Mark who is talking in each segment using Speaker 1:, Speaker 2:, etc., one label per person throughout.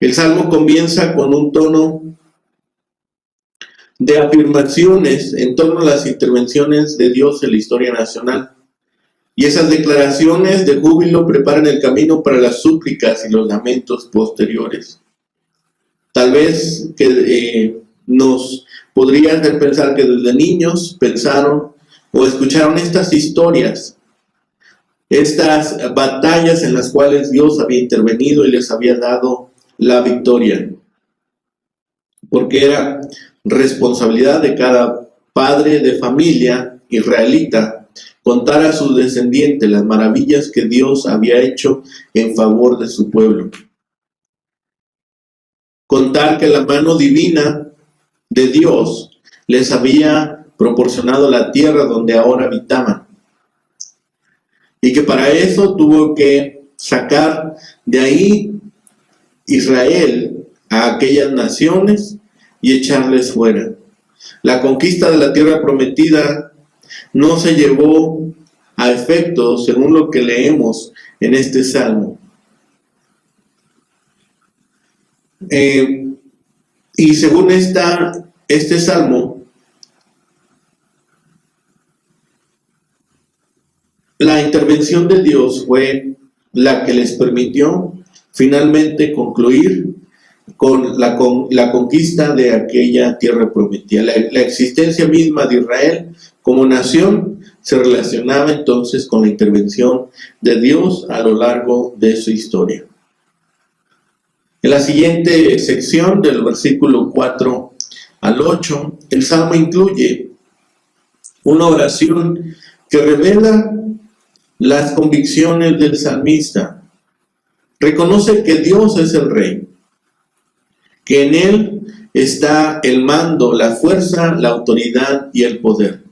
Speaker 1: El Salmo comienza con un tono de afirmaciones en torno a las intervenciones de Dios en la historia nacional. Y esas declaraciones de júbilo preparan el camino para las súplicas y los lamentos posteriores. Tal vez que nos podría hacer pensar que desde niños pensaron o escucharon estas historias, estas batallas en las cuales Dios había intervenido y les había dado la victoria, porque era responsabilidad de cada padre de familia israelita contar a sus descendientes las maravillas que Dios había hecho en favor de su pueblo. Contar que la mano divina de Dios les había proporcionado la tierra donde ahora habitaban. Y que para eso tuvo que sacar de ahí Israel a aquellas naciones y echarles fuera. La conquista de la tierra prometida no se llevó a efecto según lo que leemos en este salmo. Y según este salmo, la intervención de Dios fue la que les permitió finalmente concluir con la conquista de aquella tierra prometida. La existencia misma de Israel como nación se relacionaba entonces con la intervención de Dios a lo largo de su historia. En la siguiente sección, del versículo 4 al 8, el Salmo incluye una oración que revela las convicciones del salmista. Reconoce que Dios es el Rey, que en Él está el mando, la fuerza, la autoridad y el poder,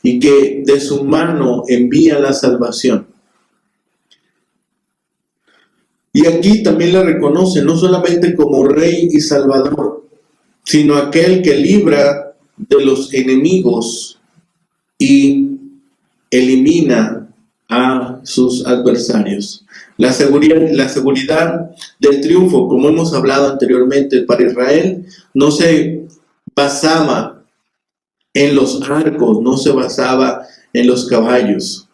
Speaker 1: y que de su mano envía la salvación. Y aquí también le reconoce no solamente como Rey y Salvador, sino aquel que libra de los enemigos y elimina a sus adversarios. La seguridad del triunfo, como hemos hablado anteriormente, para Israel no se basaba en los arcos, no se basaba en los caballos.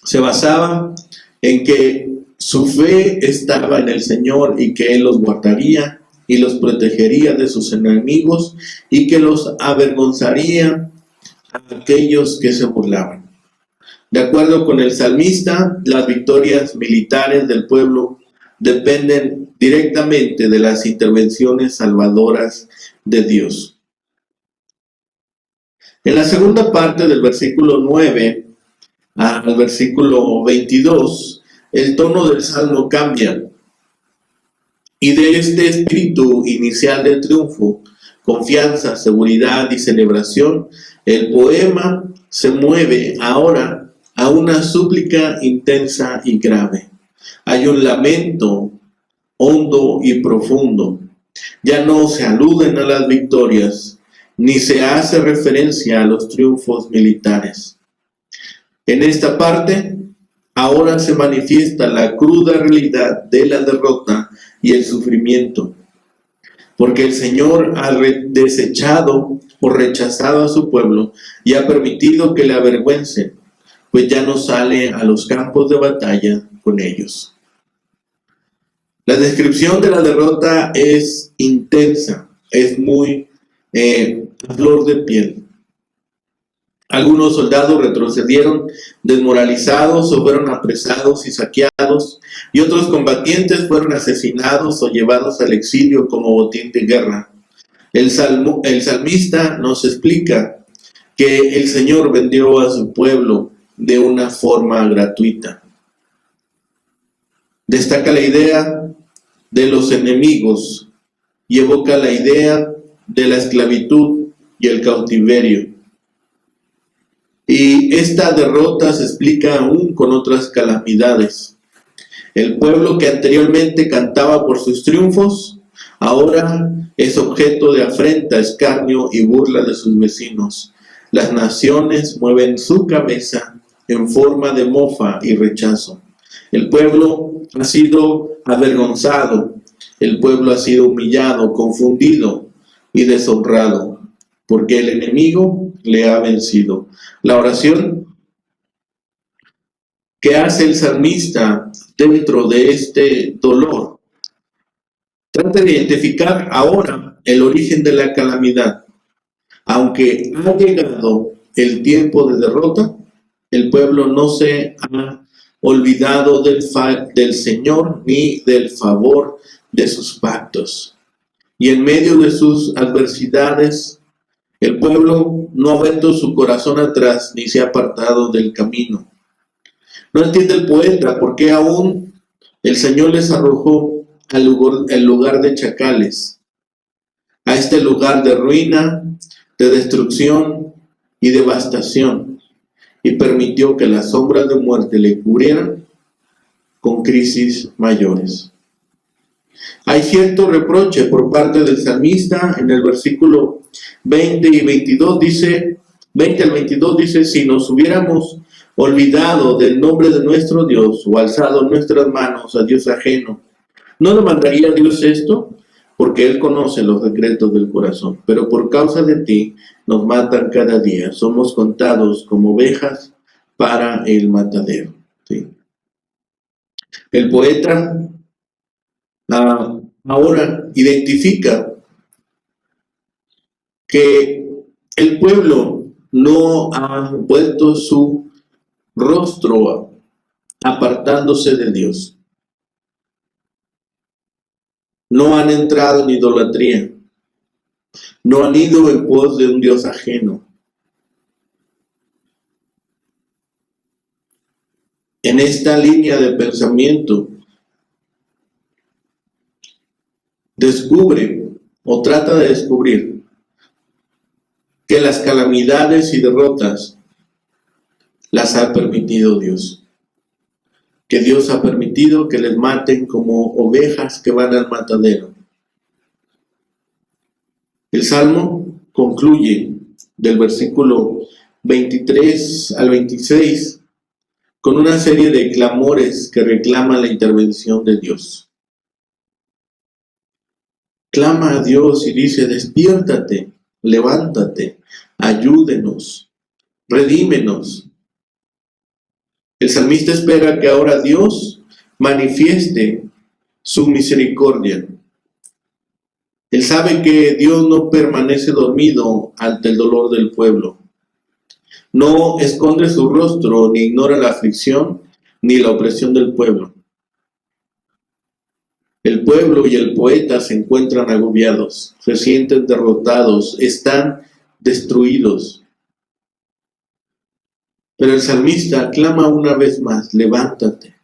Speaker 1: Se basaba en que su fe estaba en el Señor y que Él los guardaría y los protegería de sus enemigos y que los avergonzaría a aquellos que se burlaban. De acuerdo con el salmista, las victorias militares del pueblo dependen directamente de las intervenciones salvadoras de Dios. En la segunda parte del versículo 9 al versículo 22, el tono del salmo cambia. Y de este espíritu inicial de triunfo, confianza, seguridad y celebración, el poema se mueve ahora a una súplica intensa y grave. Hay un lamento hondo y profundo. Ya no se aluden a las victorias, ni se hace referencia a los triunfos militares. En esta parte, ahora se manifiesta la cruda realidad de la derrota y el sufrimiento, porque el Señor ha desechado o rechazado a su pueblo y ha permitido que le avergüencen, pues ya no sale a los campos de batalla con ellos. La descripción de la derrota es intensa, es muy a flor de piel. Algunos soldados retrocedieron desmoralizados o fueron apresados y saqueados, y otros combatientes fueron asesinados o llevados al exilio como botín de guerra. El salmista nos explica que el Señor vendió a su pueblo de una forma gratuita. Destaca la idea de los enemigos y evoca la idea de la esclavitud y el cautiverio. Y esta derrota se explica aún con otras calamidades. El pueblo que anteriormente cantaba por sus triunfos, ahora es objeto de afrenta, escarnio y burla de sus vecinos. Las naciones mueven su cabeza en forma de mofa y rechazo. El pueblo ha sido avergonzado El pueblo ha sido humillado, confundido y deshonrado, porque el enemigo le ha vencido. La oración que hace el salmista dentro de este dolor trata de identificar ahora el origen de la calamidad. Aunque ha llegado el tiempo de derrota, el pueblo no se ha olvidado del Señor ni del favor de sus pactos. Y en medio de sus adversidades, el pueblo no ha vuelto su corazón atrás ni se ha apartado del camino. No entiende el poeta por qué aún el Señor les arrojó al lugar de chacales, a este lugar de ruina, de destrucción y devastación, y permitió que las sombras de muerte le cubrieran con crisis mayores. Hay cierto reproche por parte del salmista en el versículo 20 y 22 dice, 20 al 22 dice, si nos hubiéramos olvidado del nombre de nuestro Dios o alzado nuestras manos a Dios ajeno, ¿no demandaría Dios esto? Porque Él conoce los secretos del corazón. Pero por causa de ti nos matan cada día. Somos contados como ovejas para el matadero. ¿Sí? El poeta ahora identifica que el pueblo no ha vuelto su rostro apartándose de Dios. No han entrado en idolatría. No han ido en pos de un Dios ajeno. En esta línea de pensamiento, descubre o trata de descubrir que las calamidades y derrotas las ha permitido Dios. Que Dios ha permitido que les maten como ovejas que van al matadero. El Salmo concluye del versículo 23 al 26 con una serie de clamores que reclaman la intervención de Dios. Clama a Dios y dice, despiértate, levántate, ayúdenos, redímenos. El salmista espera que ahora Dios manifieste su misericordia. Él sabe que Dios no permanece dormido ante el dolor del pueblo. No esconde su rostro, ni ignora la aflicción, ni la opresión del pueblo. El pueblo y el poeta se encuentran agobiados, se sienten derrotados, están destruidos. Pero el salmista clama una vez más, levántate,